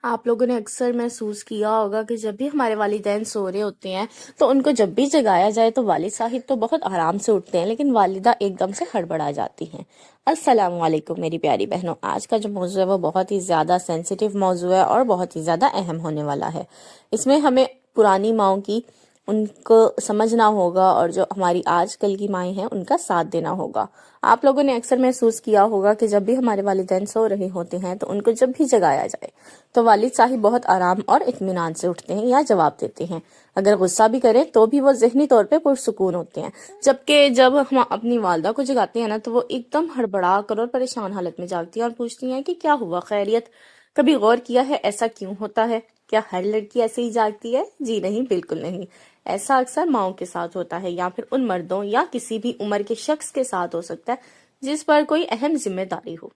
آپ لوگوں نے اکثر محسوس کیا ہوگا کہ جب بھی ہمارے والدین سو رہے ہوتے ہیں تو ان کو جب بھی جگایا جائے تو والد صاحب تو بہت آرام سے اٹھتے ہیں، لیکن والدہ ایک دم سے ہڑبڑا جاتی ہیں۔ السلام علیکم میری پیاری بہنوں، آج کا جو موضوع ہے وہ بہت ہی زیادہ سینسیٹیو موضوع ہے اور بہت ہی زیادہ اہم ہونے والا ہے۔ اس میں ہمیں پرانی ماؤں کی ان کو سمجھنا ہوگا اور جو ہماری آج کل کی مائیں ہیں ان کا ساتھ دینا ہوگا۔ آپ لوگوں نے اکثر محسوس کیا ہوگا کہ جب بھی ہمارے والدین سو رہے ہوتے ہیں تو ان کو جب بھی جگایا جائے تو والد صاحب بہت آرام اور اطمینان سے اٹھتے ہیں یا جواب دیتے ہیں۔ اگر غصہ بھی کریں تو بھی وہ ذہنی طور پہ پرسکون ہوتے ہیں، جبکہ جب ہم اپنی والدہ کو جگاتے ہیں نا تو وہ ایک دم ہڑبڑا کر اور پریشان حالت میں جاگتی ہیں اور پوچھتی ہیں کہ کیا ہوا، خیریت؟ کبھی غور کیا ہے ایسا کیوں ہوتا ہے؟ کیا ہر لڑکی ایسے ہی جاگتی ہے؟ جی نہیں، بالکل نہیں۔ ایسا اکثر ماؤں کے ساتھ ہوتا ہے یا پھر ان مردوں یا کسی بھی عمر کے شخص کے ساتھ ہو سکتا ہے جس پر کوئی اہم ذمہ داری ہو،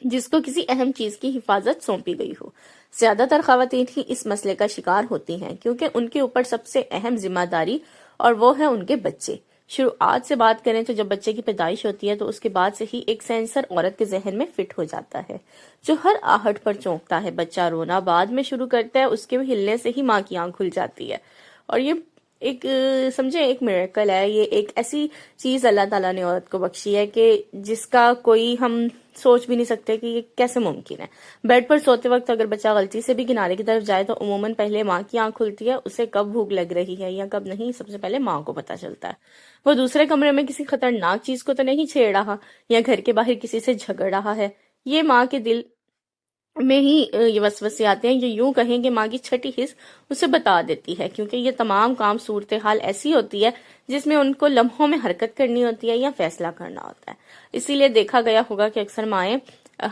جس کو کسی اہم چیز کی حفاظت سونپی گئی ہو۔ زیادہ تر خواتین ہی اس مسئلے کا شکار ہوتی ہیں کیونکہ ان کے اوپر سب سے اہم ذمہ داری اور وہ ہے ان کے بچے۔ شروعات سے بات کریں تو جب بچے کی پیدائش ہوتی ہے تو اس کے بعد سے ہی ایک سینسر عورت کے ذہن میں فٹ ہو جاتا ہے جو ہر آہٹ پر چونکتا ہے۔ بچہ رونا بعد میں شروع کرتا ہے، اس کے ہلنے سے ہی ماں کی آنکھ کھل جاتی ہے، اور یہ ایک سمجھے ایک میریکل ہے۔ یہ ایک ایسی چیز اللہ تعالیٰ نے عورت کو بخشی ہے کہ جس کا کوئی ہم سوچ بھی نہیں سکتے کہ یہ کیسے ممکن ہے۔ بیڈ پر سوتے وقت اگر بچہ غلطی سے بھی کنارے کی طرف جائے تو عموماً پہلے ماں کی آنکھ کھلتی ہے۔ اسے کب بھوک لگ رہی ہے یا کب نہیں، سب سے پہلے ماں کو پتہ چلتا ہے۔ وہ دوسرے کمرے میں کسی خطرناک چیز کو تو نہیں چھیڑ رہا یا گھر کے باہر کسی سے جھگڑ رہا ہے۔ یہ ماں کے دل میں ہی یہ وسوسے آتے ہیں، یہ یوں کہیں کہ ماں کی چھٹی حص اسے بتا دیتی ہے، کیونکہ یہ تمام کام صورتحال ایسی ہوتی ہے جس میں ان کو لمحوں میں حرکت کرنی ہوتی ہے یا فیصلہ کرنا ہوتا ہے۔ اسی لیے دیکھا گیا ہوگا کہ اکثر مائیں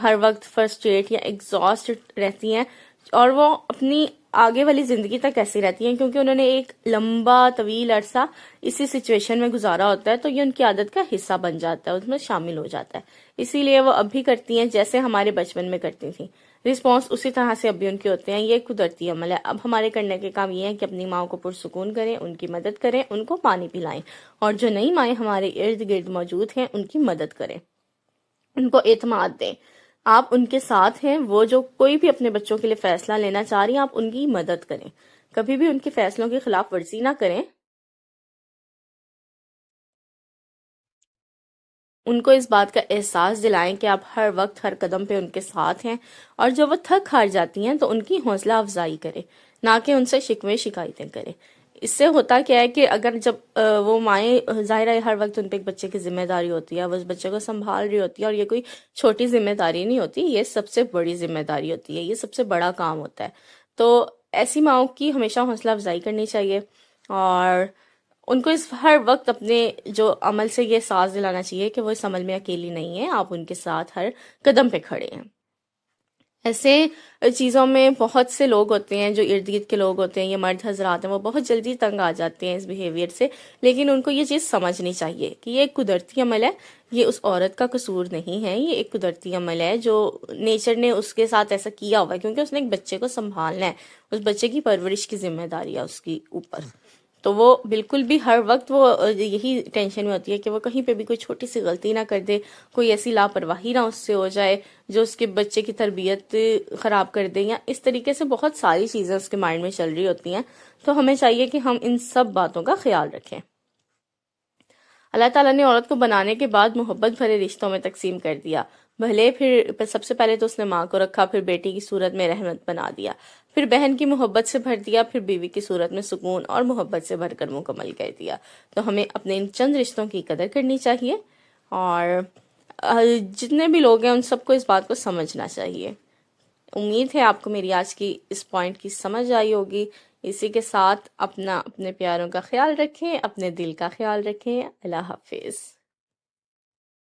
ہر وقت فرسٹریٹ یا ایگزاسٹ رہتی ہیں، اور وہ اپنی آگے والی زندگی تک ایسی رہتی ہیں کیونکہ انہوں نے ایک لمبا طویل عرصہ اسی سچویشن میں گزارا ہوتا ہے، تو یہ ان کی عادت کا حصہ بن جاتا ہے، اس میں شامل ہو جاتا ہے۔ اسی لیے وہ اب بھی کرتی ہیں جیسے ہمارے بچپن میں کرتی تھیں، رسپانس اسی طرح سے اب بھی ان کے ہوتے ہیں۔ یہ قدرتی عمل ہے۔ اب ہمارے کرنے کے کام یہ ہے کہ اپنی ماں کو پرسکون کریں، ان کی مدد کریں، ان کو پانی پلائیں، اور جو نئی مائیں ہمارے ارد گرد موجود ہیں ان کی مدد کریں، ان کو اعتماد دیں۔ آپ ان کے ساتھ ہیں، وہ جو کوئی بھی اپنے بچوں کے لیے فیصلہ لینا چاہ رہی ہیں آپ ان کی مدد کریں، کبھی بھی ان کے فیصلوں کی خلاف ورزی نہ کریں۔ ان کو اس بات کا احساس دلائیں کہ آپ ہر وقت ہر قدم پہ ان کے ساتھ ہیں، اور جب وہ تھک ہار جاتی ہیں تو ان کی حوصلہ افزائی کریں، نہ کہ ان سے شکوے شکایتیں کریں۔ اس سے ہوتا کیا ہے کہ اگر جب وہ مائیں، ظاہر ہے ہر وقت ان پہ ایک بچے کی ذمہ داری ہوتی ہے، وہ اس بچے کو سنبھال رہی ہوتی ہے، اور یہ کوئی چھوٹی ذمہ داری نہیں ہوتی، یہ سب سے بڑی ذمہ داری ہوتی ہے، یہ سب سے بڑا کام ہوتا ہے۔ تو ایسی ماؤں کی ہمیشہ حوصلہ افزائی کرنی چاہیے، اور ان کو اس ہر وقت اپنے جو عمل سے یہ ساز دلانا چاہیے کہ وہ اس عمل میں اکیلی نہیں ہے، آپ ان کے ساتھ ہر قدم پہ کھڑے ہیں۔ ایسے چیزوں میں بہت سے لوگ ہوتے ہیں جو ارد گرد کے لوگ ہوتے ہیں، یہ مرد حضرات ہیں، وہ بہت جلدی تنگ آ جاتے ہیں اس بیہیویئر سے، لیکن ان کو یہ چیز سمجھنی چاہیے کہ یہ ایک قدرتی عمل ہے، یہ اس عورت کا قصور نہیں ہے، یہ ایک قدرتی عمل ہے جو نیچر نے اس کے ساتھ ایسا کیا ہوا ہے، کیونکہ اس نے ایک بچے کو سنبھالنا ہے، اس بچے کی پرورش کی ذمہ داری ہے اس کی اوپر۔ تو وہ بالکل بھی ہر وقت وہ یہی ٹینشن میں ہوتی ہے کہ وہ کہیں پہ بھی کوئی چھوٹی سی غلطی نہ کر دے، کوئی ایسی لاپرواہی نہ اس سے ہو جائے جو اس کے بچے کی تربیت خراب کر دے، یا اس طریقے سے بہت ساری چیزیں اس کے مائنڈ میں چل رہی ہوتی ہیں۔ تو ہمیں چاہیے کہ ہم ان سب باتوں کا خیال رکھیں۔ اللہ تعالیٰ نے عورت کو بنانے کے بعد محبت بھرے رشتوں میں تقسیم کر دیا، بھلے پھر سب سے پہلے تو اس نے ماں کو رکھا، پھر بیٹی کی صورت میں رحمت بنا دیا، پھر بہن کی محبت سے بھر دیا، پھر بیوی کی صورت میں سکون اور محبت سے بھر کر مکمل کر دیا۔ تو ہمیں اپنے ان چند رشتوں کی قدر کرنی چاہیے، اور جتنے بھی لوگ ہیں ان سب کو اس بات کو سمجھنا چاہیے۔ امید ہے آپ کو میری آج کی اس پوائنٹ کی سمجھ آئی ہوگی۔ اسی کے ساتھ اپنے پیاروں کا خیال رکھیں، اپنے دل کا خیال رکھیں۔ اللہ حافظ۔